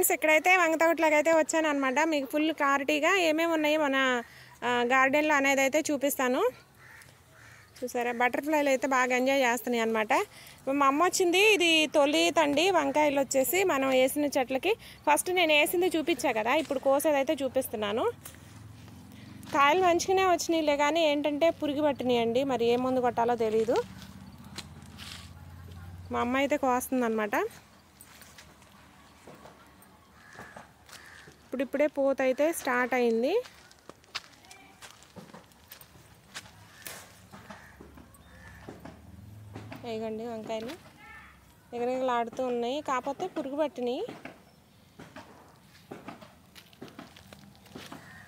Friends ఇక్కడైతే వంగ తోటలోకి అయితే వచ్చాను అనమాట. మీకు ఫుల్ క్లారిటీగా ఏమేమి ఉన్నాయి మన గార్డెన్లో అనేది అయితే చూపిస్తాను. చూసారా బటర్ఫ్లైలు అయితే బాగా ఎంజాయ్ చేస్తున్నాయి అనమాట. మా అమ్మ వచ్చింది. ఇది తొలి తండి వంకాయలు వచ్చేసి మనం వేసిన చెట్లకి. ఫస్ట్ నేను వేసింది చూపించా కదా, ఇప్పుడు కోసేదైతే చూపిస్తున్నాను. కాయలు మంచిగానే వచ్చినాయిలే, కానీ ఏంటంటే పురుగు పట్టినాయండి. మరి ఏ మందు కొట్టాలో తెలీదు. మా అమ్మ అయితే కోస్తుంది అనమాట. ఇప్పుడిప్పుడే పూత అయితే స్టార్ట్ అయింది. వేయగండి వంకాయలు ఎగరగలాడుతూ ఉన్నాయి, కాకపోతే పురుగు పట్టినాయి.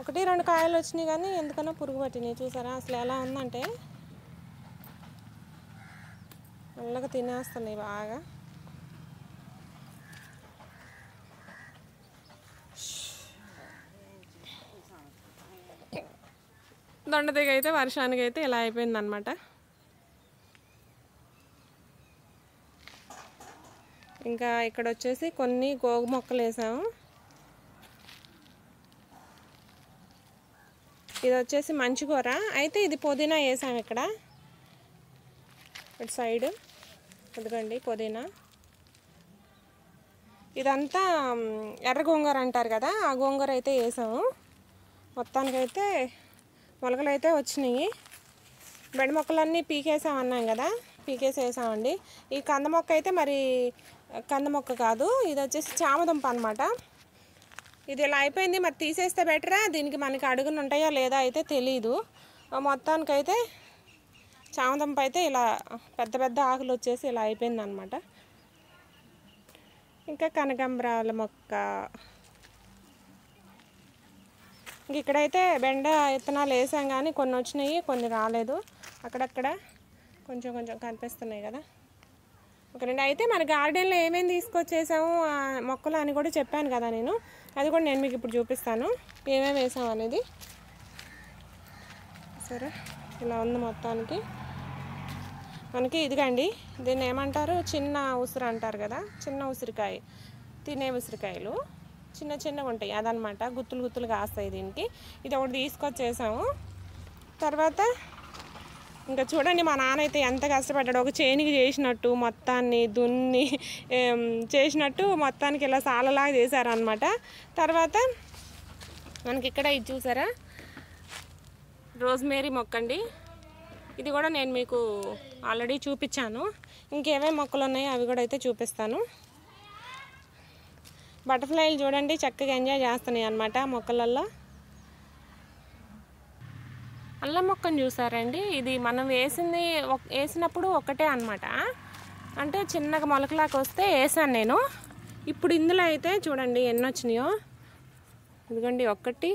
1-2 కాయలు వచ్చినాయి, కానీ ఎందుకన్నా పురుగు పట్టినాయి. చూసారా అసలు ఎలా ఉందంటే నల్లగా తినేస్తున్నాయి బాగా. దొండతీగ అయితే వర్షానికి అయితే ఇలా అయిపోయిందనమాట. ఇంకా ఇక్కడ వచ్చేసి కొన్ని గోగు మొక్కలు వేసాము. ఇది వచ్చేసి మంచి కూర అయితే, ఇది పుదీనా వేసాము ఇక్కడ ఇటు సైడ్. ఇదిగండి పుదీనా. ఇదంతా ఎర్ర గోంగూర అంటారు కదా, ఆ గోంగూర అయితే వేసాము. మొత్తానికైతే మొలకలు అయితే వచ్చినాయి. బెండ మొక్కలన్నీ పీకేసామన్నాం కదా, పీకేసేసామండి. ఈ కంద మొక్క అయితే మరి కంద మొక్క కాదు, ఇది వచ్చేసి చామదుంప అనమాట. ఇది ఇలా అయిపోయింది. మరి తీసేస్తే బెటరా, దీనికి మనకి అడుగులు ఉంటాయో లేదా అయితే తెలీదు. మొత్తానికైతే చామదుంప అయితే ఇలా పెద్ద పెద్ద ఆకులు వచ్చేసి ఇలా అయిపోయింది అనమాట. ఇంకా కనకాంబరాల మొక్క. ఇంక ఇక్కడైతే బెండ విత్తనాలు వేసాం, కానీ కొన్ని వచ్చినాయి కొన్ని రాలేదు. అక్కడక్కడ కొంచెం కొంచెం కనిపిస్తున్నాయి కదా. ఒక 2 అయితే మన గార్డెన్లో ఏమేమి తీసుకొచ్చేసాము మొక్కలు అని కూడా చెప్పాను కదా నేను. అది కూడా నేను మీకు ఇప్పుడు చూపిస్తాను ఏమేమి వేసాము అనేది. సరే ఇలా ఉంది మొత్తానికి. మనకి ఇదిగండి, దీన్ని ఏమంటారు, చిన్న ఉసిరి అంటారు కదా, చిన్న ఉసిరికాయ. తినే ఉసిరికాయలు చిన్న చిన్నగా ఉంటాయి అదనమాట. గుత్తులు గుత్తులు కాస్తాయి దీనికి. ఇది ఒకటి తీసుకొచ్చేసాము. తర్వాత ఇంకా చూడండి మా నాన్న అయితే ఎంత కష్టపడ్డాడు. ఒక చేనికి చేసినట్టు మొత్తాన్ని దున్ని చేసినట్టు మొత్తానికి ఇలా సాలలాగా చేశారనమాట. తర్వాత మనకి ఇక్కడ ఇది చూసారా, రోజ్మేరీ మొక్క అండి. ఇది కూడా నేను మీకు ఆల్రెడీ చూపించాను. ఇంకేమేమి మొక్కలు ఉన్నాయో అవి కూడా అయితే చూపిస్తాను. బటర్ఫ్లైలు చూడండి చక్కగా ఎంజాయ్ చేస్తున్నాయి అన్నమాట మొక్కలల్లో. అల్లం మొక్కను చూసారండి, ఇది మనం వేసినప్పుడు ఒకటే అనమాట. అంటే చిన్నగా మొలకలాగా వస్తే వేసాను నేను. ఇప్పుడు ఇందులో అయితే చూడండి ఎన్ని వచ్చినాయో. ఇదిగోండి 1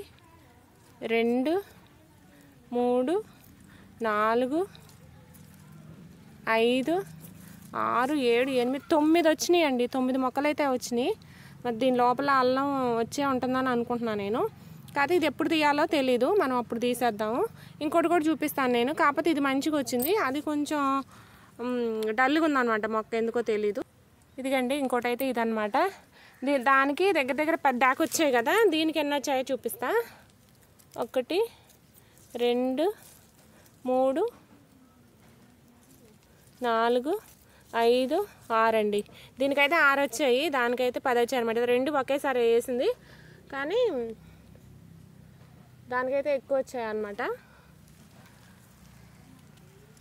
2 3 4 5 6 7 8 9 వచ్చినాయి అండి. 9 మొక్కలు అయితే వచ్చినాయి. మరి దీని లోపల అల్లం వచ్చే ఉంటుందని అనుకుంటున్నాను నేను. కాకపోతే ఇది ఎప్పుడు తీయాలో తెలీదు, మనం అప్పుడు తీసేద్దాము. ఇంకోటి కూడా చూపిస్తాను నేను. కాకపోతే ఇది మంచిగా వచ్చింది, అది కొంచెం డల్గా ఉందన్నమాట మొక్క, ఎందుకో తెలీదు. ఇదిగండి ఇంకోటి అయితే ఇదనమాట. దానికి దగ్గర దగ్గర 10 దాకా వచ్చాయి కదా. దీనికి ఎన్ని వచ్చాయో చూపిస్తా. 1 2 3 4 5 6 అండి. దీనికైతే 6 వచ్చాయి, దానికైతే 10 వచ్చాయి అనమాట. 2 ఒకేసారి వేసింది, కానీ దానికైతే ఎక్కువ వచ్చాయి అన్నమాట.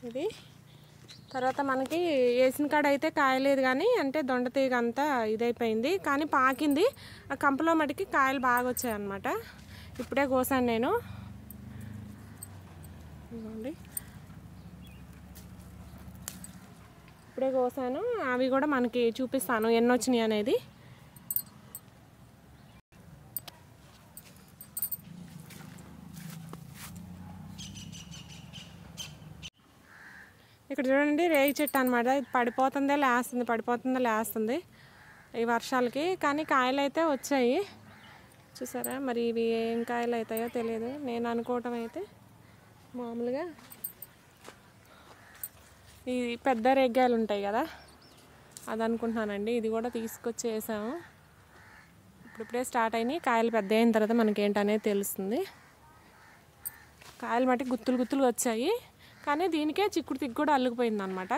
ఇది తర్వాత మనకి వేసిన కాడ అయితే కాయలేదు, కానీ అంటే దొండతీగ అంతా ఇదైపోయింది, కానీ పాకింది. ఆ కంపలో మటుకి కాయలు బాగా వచ్చాయి అన్నమాట. ఇప్పుడే కోసాను నేను. ఇప్పుడే కోసాను, అవి కూడా మనకి చూపిస్తాను ఎన్ని వచ్చినాయి అనేది. ఇక్కడ చూడండి రేగి చెట్టు అనమాట. ఇది పడిపోతుందో లేస్తుంది ఈ వర్షాలకి, కానీ కాయలు అయితే వచ్చాయి చూసారా. మరి ఇవి ఏం కాయలు అవుతాయో తెలియదు. నేను అనుకోవటం అయితే మామూలుగా ఈ పెద్ద రేగ్గాయలు ఉంటాయి కదా, అది అనుకుంటున్నానండి. ఇది కూడా తీసుకొచ్చి వేసాము. ఇప్పుడిప్పుడే స్టార్ట్ అయినాయి. కాయలు పెద్ద అయిన తర్వాత మనకి ఏంటనేది తెలుస్తుంది. కాయలు మట్టి గుత్తులు గుత్తులు వచ్చాయి, కానీ దీనికే చిక్కుడు తిక్కు కూడా అల్లుకుపోయిందనమాట.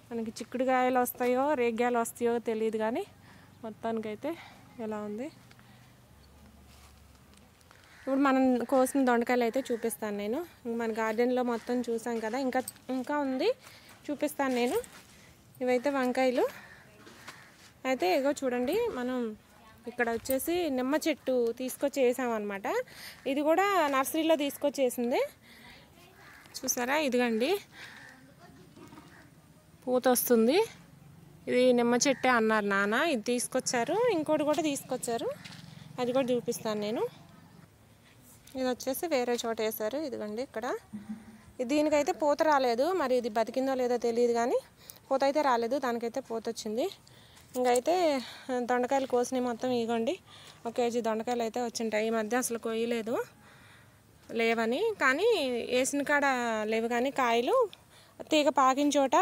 మనకి చిక్కుడు కాయలు వస్తాయో రేగ్గాయలు వస్తాయో తెలియదు, కానీ మొత్తానికైతే ఎలా ఉంది. ఇప్పుడు మనం కోసిన దొండకాయలు అయితే చూపిస్తాను నేను. మన గార్డెన్లో మొత్తం చూసాం కదా, ఇంకా ఉంది, చూపిస్తాను నేను. ఇవైతే వంకాయలు అయితే ఇగో చూడండి. మనం ఇక్కడ వచ్చేసి నిమ్మ చెట్టు తీసుకొచ్చి వేసామన్నమాట. ఇది కూడా నర్సరీలో తీసుకొచ్చేసింది, చూసారా. ఇదిగండి పూత వస్తుంది. ఇది నిమ్మ చెట్టే అన్నారు నాన్న. ఇది తీసుకొచ్చారు, ఇంకోటి కూడా తీసుకొచ్చారు, అది కూడా చూపిస్తాను నేను. ఇది వచ్చేసి వేరే చోట వేశారు. ఇదిగండి ఇక్కడ. దీనికైతే పూత రాలేదు, మరి ఇది బతికిందో లేదో తెలియదు, కానీ పూత అయితే రాలేదు, దానికైతే పూత వచ్చింది. ఇంకైతే దొండకాయలు కోసినవి మొత్తం ఇగోండి. 1 కేజీ దొండకాయలు అయితే వచ్చింటాయి. ఈ మధ్య అసలు కొయ్యలేదు, లేవని. కానీ వేసిన కాడ లేవు, కానీ కాయలు తీగ పాకిన చోట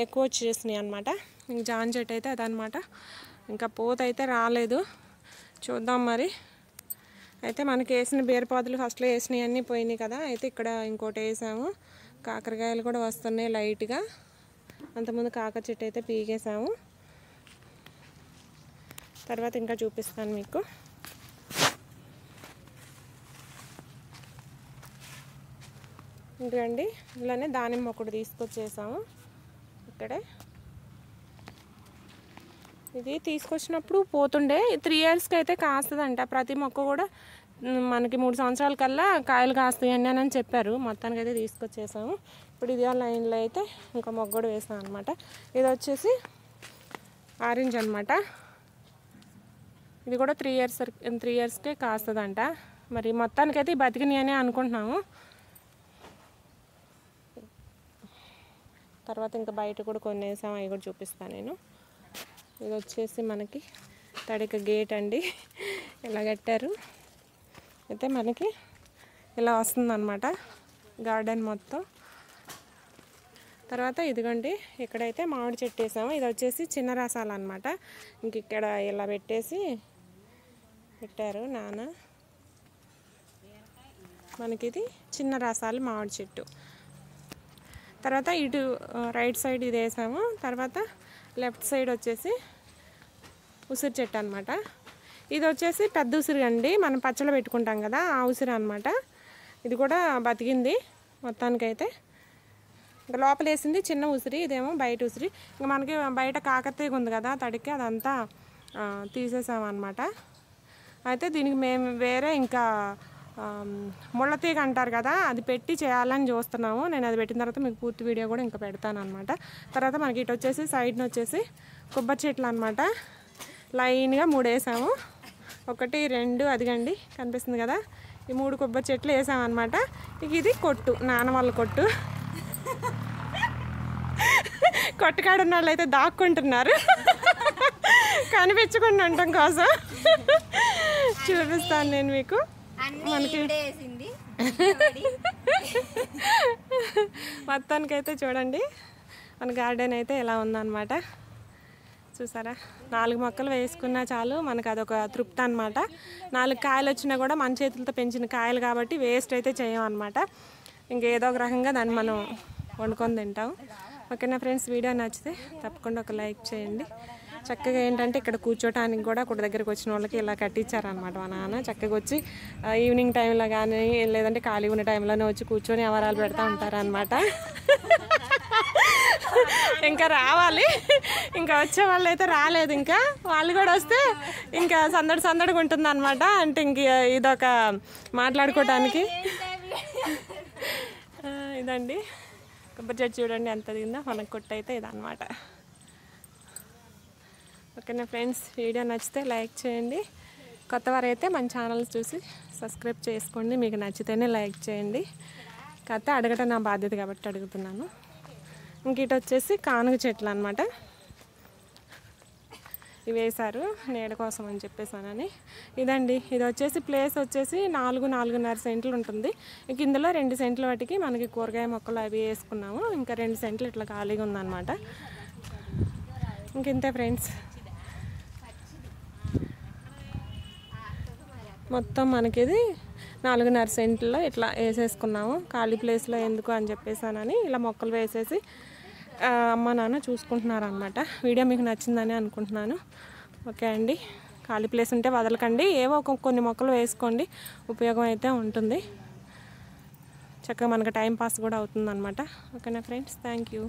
ఎక్కువ వచ్చేసినాయి అనమాట. ఇంక జాన్ చెట్టు అయితే అదనమాట. ఇంకా పూత అయితే రాలేదు, చూద్దాం మరి. అయితే మనకి వేసిన బీరపాదులు ఫస్ట్లో వేసినవి అన్నీ పోయినాయి కదా. అయితే ఇక్కడ ఇంకోటి వేసాము. కాకరకాయలు కూడా వస్తున్నాయి లైట్గా. అంతకుముందు కాకర చెట్టు అయితే పీకేసాము. తర్వాత ఇంకా చూపిస్తాను మీకు. ఇంకండి ఇలానే దానిమ్మ ఒకటి తీసుకొచ్చేసాము ఇక్కడే. ఇది తీసుకొచ్చినప్పుడు పోతుండే 3 ఇయర్స్కి అయితే కాస్తుందంట. ప్రతి మొక్క కూడా మనకి 3 సంవత్సరాల కల్లా కాయలు కాస్తాయండి అని చెప్పారు. మొత్తానికి అయితే తీసుకొచ్చేసాము. ఇప్పుడు ఇది లైన్లో అయితే ఇంకా మొగ్గ కూడా వేసాం అనమాట. ఇది వచ్చేసి ఆరెంజ్ అనమాట. ఇది కూడా 3 ఇయర్స్కే కాస్తుందంట. మరి మొత్తానికైతే బతికినాయి అని అనుకుంటున్నాము. తర్వాత ఇంకా బయట కూడా కొన్ని వేసాము, అవి కూడా చూపిస్తాను నేను. ఇది వచ్చేసి మనకి తడిక గేట్ అండి, ఇలా కట్టారు. అయితే మనకి ఇలా వస్తుందన్నమాట గార్డెన్ మొత్తం. తర్వాత ఇదిగోండి ఇక్కడైతే మామిడి చెట్టు వేసాము. ఇది వచ్చేసి చిన్న రసాలు అనమాట. ఇంక ఇక్కడ ఇలా పెట్టారు నాన్న. మనకిది చిన్న రసాలు మామిడి చెట్టు. తర్వాత ఇటు రైట్ సైడ్ ఇది వేసాము. తర్వాత లెఫ్ట్ సైడ్ వచ్చేసి ఉసిరి చెట్టు అనమాట. ఇది వచ్చేసి పెద్ద ఉసిరి అండి, మనం పచ్చళ్ళు పెట్టుకుంటాం కదా, ఆ ఉసిరి అనమాట. ఇది కూడా బతికింది మొత్తానికైతే. ఇంకా లోపల వేసింది చిన్న ఉసిరి, ఇదేమో బయట ఉసిరి. ఇంకా మనకి బయట కాకరతీగ ఉంది కదా తడికి, అదంతా తీసేసామన్నమాట. అయితే దీనికి మేము వేరే ఇంకా ముళ్ళతీగ అంటారు కదా, అది పెట్టి చేయాలని చూస్తున్నాము. నేను అది పెట్టిన తర్వాత మీకు పూర్తి వీడియో కూడా ఇంకా పెడతాను అనమాట. తర్వాత మనకి ఇటు వచ్చేసి సైడ్ని వచ్చేసి కొబ్బరి చెట్లు అనమాట. లైన్గా 3 వేసాము. 1, 2 అదిగండి కనిపిస్తుంది కదా, ఈ 3 కొబ్బరి చెట్లు వేసామన్నమాట. ఇక ఇది కొట్టు, నాన్న వాళ్ళ కొట్టు. కొట్టుకాడ ఉన్న వాళ్ళు అయితే దాక్కుంటున్నారు కనిపించకుండా ఉండటం కోసం. చూపిస్తాను నేను మీకు. మనకి మొత్తానికైతే చూడండి మన గార్డెన్ అయితే ఎలా ఉందన్నమాట. చూసారా, 4 మొక్కలు వేసుకున్నా చాలు మనకు అదొక తృప్తి అనమాట. 4 కాయలు వచ్చినా కూడా మన చేతులతో పెంచిన కాయలు కాబట్టి వేస్ట్ అయితే చేయమన్నమాట. ఇంకేదో ఒక రకంగా దాన్ని మనం వండుకొని తింటాం. ఓకేనా ఫ్రెండ్స్, వీడియో నచ్చితే తప్పకుండా ఒక లైక్ చేయండి. చక్కగా ఏంటంటే ఇక్కడ కూర్చోటానికి కూడా ఒక దగ్గరికి వచ్చిన వాళ్ళకి ఇలా కట్టించారనమాట మా నాన్న. చక్కగా వచ్చి ఈవినింగ్ టైంలో కానీ లేదంటే ఖాళీ ఉన్న టైంలోనే వచ్చి కూర్చొని అవరాలు పెడతా ఉంటారనమాట. ఇంకా రావాలి, ఇంకా వచ్చే వాళ్ళు అయితే రాలేదు. ఇంకా వాళ్ళు కూడా వస్తే ఇంకా సందడిగా ఉంటుంది అనమాట. అంటే ఇంక ఇదొక మాట్లాడుకోవటానికి. ఇదండి కొబ్బరి చెట్టు చూడండి ఎంత దిగిందో. మనకు కొట్టు అయితే ఇదన్నమాట. ఓకేనా ఫ్రెండ్స్, వీడియో నచ్చితే లైక్ చేయండి. కొత్తవారు అయితే మన ఛానల్ చూసి సబ్స్క్రైబ్ చేసుకోండి. మీకు నచ్చితేనే లైక్ చేయండి. కాకపోతే అడగటం నా బాధ్యత కాబట్టి అడుగుతున్నాను. ఇంక ఇటు వచ్చేసి కానుగ చెట్లు అనమాట. ఇవి వేశారు నీడ కోసం అని చెప్పేసానని. ఇదండి, ఇది వచ్చేసి ప్లేస్ వచ్చేసి 4-4.5 సెంట్లు ఉంటుంది. ఇంక ఇందులో 2 సెంట్ల వాటికి మనకి కూరగాయ మొక్కలు అవి వేసుకున్నాము. ఇంకా 2 సెంట్లు ఇట్లా ఖాళీగా ఉందన్నమాట. ఇంకంతే ఫ్రెండ్స్. మొత్తం మనకి ఇది 4.5 సెంట్లో ఇట్లా వేసేసుకున్నాము. ఖాళీ ప్లేస్లో ఎందుకు అని చెప్పేసానని ఇలా మొక్కలు వేసేసి అమ్మ నాన్న చూసుకుంటున్నారనమాట. వీడియో మీకు నచ్చిందని అనుకుంటున్నాను. ఓకే అండి, ఖాళీ ప్లేస్ ఉంటే వదలకండి, ఏవో కొన్ని మొక్కలు వేసుకోండి, ఉపయోగం అయితే ఉంటుంది. చక్కగా మనకు టైం పాస్ కూడా అవుతుందన్నమాట. ఓకేనా ఫ్రెండ్స్, థ్యాంక్ యూ.